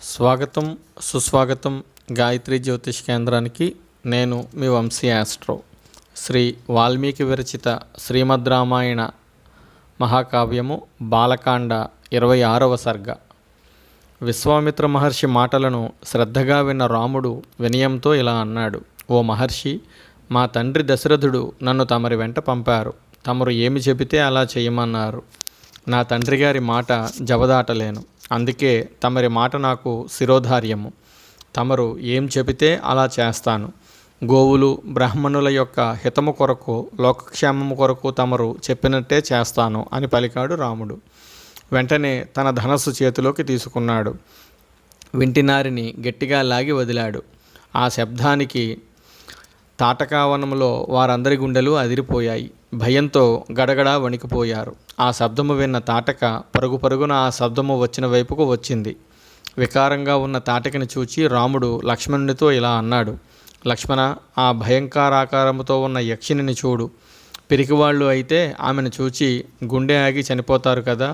స్వాగతం సుస్వాగతం గాయత్రి జ్యోతిష్ కేంద్రానికి. నేను మీ వంశీ ఆస్ట్రో. శ్రీ వాల్మీకి విరచిత శ్రీమద్ రామాయణ మహాకావ్యము బాలకాండ 26వ సర్గ. విశ్వామిత్ర మహర్షి మాటలను శ్రద్ధగా విన్న రాముడు వినయంతో ఇలా అన్నాడు. ఓ మహర్షి, మా తండ్రి దశరథుడు నన్ను తమరి వెంట పంపారు. తమరు ఏమి చెబితే అలా చేయమన్నారు. నా తండ్రి గారి మాట జవదాటలేను. అందుకే తమరి మాట నాకు శిరోధార్యము. తమరు ఏం చెబితే అలా చేస్తాను. గోవులు బ్రాహ్మణుల యొక్క హితము కొరకు, లోకక్షేమము కొరకు తమరు చెప్పినట్టే చేస్తాను అని పలికాడు రాముడు. వెంటనే తన ధనస్సు చేతిలోకి తీసుకున్నాడు. వింటినారిని గట్టిగా లాగి వదిలాడు. ఆ శబ్దానికి తాటకావనంలో వారందరి గుండెలు అదిరిపోయాయి. భయంతో గడగడా వణికిపోయారు. ఆ శబ్దము విన్న తాటక పరుగు పరుగున ఆ శబ్దము వచ్చిన వైపుకు వచ్చింది. వికారంగా ఉన్న తాటకని చూచి రాముడు లక్ష్మణునితో ఇలా అన్నాడు. లక్ష్మణ, ఆ భయంకరాకారముతో ఉన్న యక్షిణిని చూడు. పిరికివాళ్ళు అయితే ఆమెను చూచి గుండె ఆగి చనిపోతారు కదా.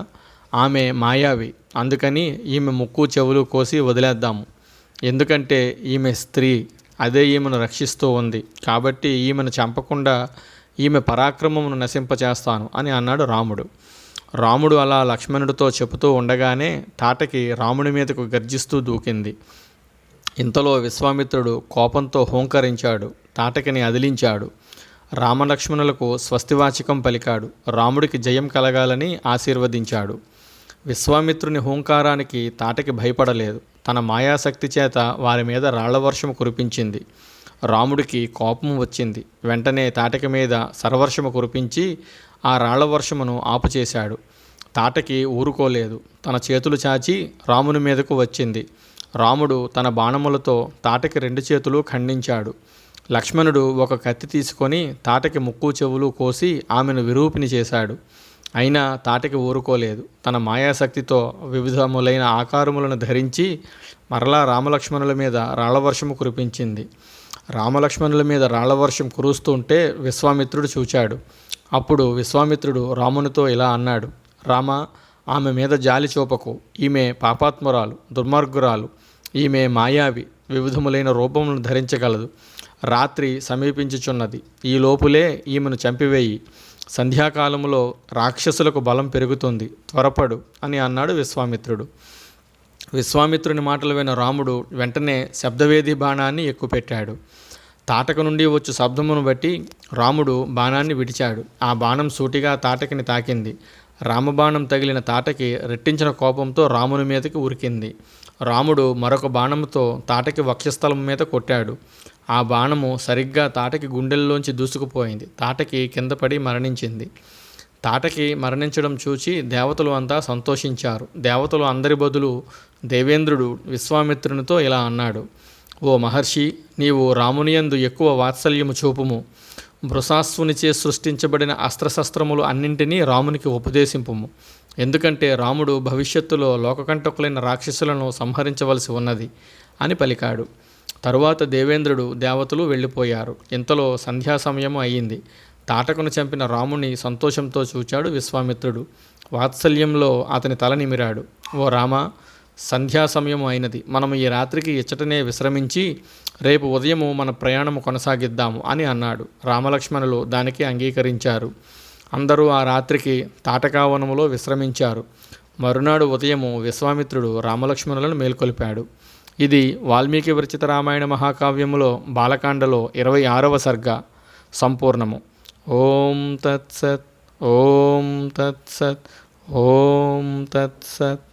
ఆమె మాయావి. అందుకని ఈమె ముక్కు చెవులు కోసి వదిలేద్దాము. ఎందుకంటే ఈమె స్త్రీ, అదే ఈమెను రక్షిస్తూ ఉంది. కాబట్టి ఈమెను చంపకుండా ఈమె పరాక్రమమును నశింపచేస్తాను అని అన్నాడు రాముడు. రాముడు అలా లక్ష్మణుడితో చెబుతూ ఉండగానే తాటకి రాముడి మీదకు గర్జిస్తూ దూకింది. ఇంతలో విశ్వామిత్రుడు కోపంతో హోంకరించాడు. తాటకిని అదిలించాడు. రామలక్ష్మణులకు స్వస్తివాచకం పలికాడు. రాముడికి జయం కలగాలని ఆశీర్వదించాడు. విశ్వామిత్రుని హోంకారానికి తాటకి భయపడలేదు. తన మాయాశక్తి చేత వారి మీద రాళ్లవర్షము కురిపించింది. రాముడికి కోపం వచ్చింది. వెంటనే తాటకి మీద సర్వర్షము కురిపించి ఆ రాళ్లవర్షమును ఆపుచేశాడు. తాటకి ఊరుకోలేదు. తన చేతులు చాచి రాముని మీదకు వచ్చింది. రాముడు తన బాణములతో తాటకి 2 చేతులు ఖండించాడు. లక్ష్మణుడు ఒక కత్తి తీసుకొని తాటకి ముక్కు చెవులు కోసి ఆమెను విరూపిని చేశాడు. అయినా తాటకి ఊరుకోలేదు. తన మాయాశక్తితో వివిధములైన ఆకారములను ధరించి మరలా రామలక్ష్మణుల మీద రాళ్లవర్షము కురిపించింది. రామలక్ష్మణుల మీద రాళ్లవర్షం కురుస్తుంటే విశ్వామిత్రుడు చూచాడు. అప్పుడు విశ్వామిత్రుడు రామునితో ఇలా అన్నాడు. రామ, ఆమె మీద జాలి చూపకు. ఈమె పాపాత్మురాలు, దుర్మార్గురాలు. ఈమె మాయావి, వివిధములైన రూపములను ధరించగలదు. రాత్రి సమీపించుచున్నది. ఈ లోపులే ఈమెను చంపివేయి. సంధ్యాకాలములో రాక్షసులకు బలం పెరుగుతుంది. త్వరపడు అని అన్నాడు విశ్వామిత్రుడు. విశ్వామిత్రుని మాటలు విన్న రాముడు వెంటనే శబ్దవేది బాణాన్ని ఎక్కుపెట్టాడు. తాటక నుండి వచ్చు శబ్దమును బట్టి రాముడు బాణాన్ని విడిచాడు. ఆ బాణం సూటిగా తాటకిని తాకింది. రామబాణం తగిలిన తాటకి రెట్టించిన కోపంతో రాముని మీదకి ఉరికింది. రాముడు మరొక బాణముతో తాటకి వక్షస్థలం మీద కొట్టాడు. ఆ బాణము సరిగ్గా తాటకి గుండెల్లోంచి దూసుకుపోయింది. తాటకి కింద పడి మరణించింది. తాటకి మరణించడం చూచి దేవతలు అంతా సంతోషించారు. దేవతలు అందరి బదులు దేవేంద్రుడు విశ్వామిత్రునితో ఇలా అన్నాడు. ఓ మహర్షి, నీవు రామునియందు ఎక్కువ వాత్సల్యము చూపుము. వృషాస్వునిచే సృష్టించబడిన అస్త్రశస్త్రములు అన్నింటినీ రామునికి ఉపదేశింపుము. ఎందుకంటే రాముడు భవిష్యత్తులో లోకకంటకులైన రాక్షసులను సంహరించవలసి ఉన్నది అని పలికాడు. తరువాత దేవేంద్రుడు దేవతలు వెళ్ళిపోయారు. ఇంతలో సంధ్యా సమయము అయ్యింది. తాటకును చంపిన రాముని సంతోషంతో చూచాడు విశ్వామిత్రుడు. వాత్సల్యంలో అతని తల నిమిరాడు. ఓ రామ, సంధ్యా సమయము అయినది. మనము ఈ రాత్రికి ఇచ్చటనే విశ్రమించి రేపు ఉదయము మన ప్రయాణము కొనసాగిద్దాము అని అన్నాడు. రామలక్ష్మణులు దానికి అంగీకరించారు. అందరూ ఆ రాత్రికి తాటకావనములో విశ్రమించారు. మరునాడు ఉదయము విశ్వామిత్రుడు రామలక్ష్మణులను మేల్కొల్పాడు. ఇది వాల్మీకి విరచిత రామాయణ మహాకావ్యములో బాలకాండలో 26వ సర్గ సంపూర్ణము. ఓం తత్సత్. ఓం తత్సత్. ఓం తత్సత్.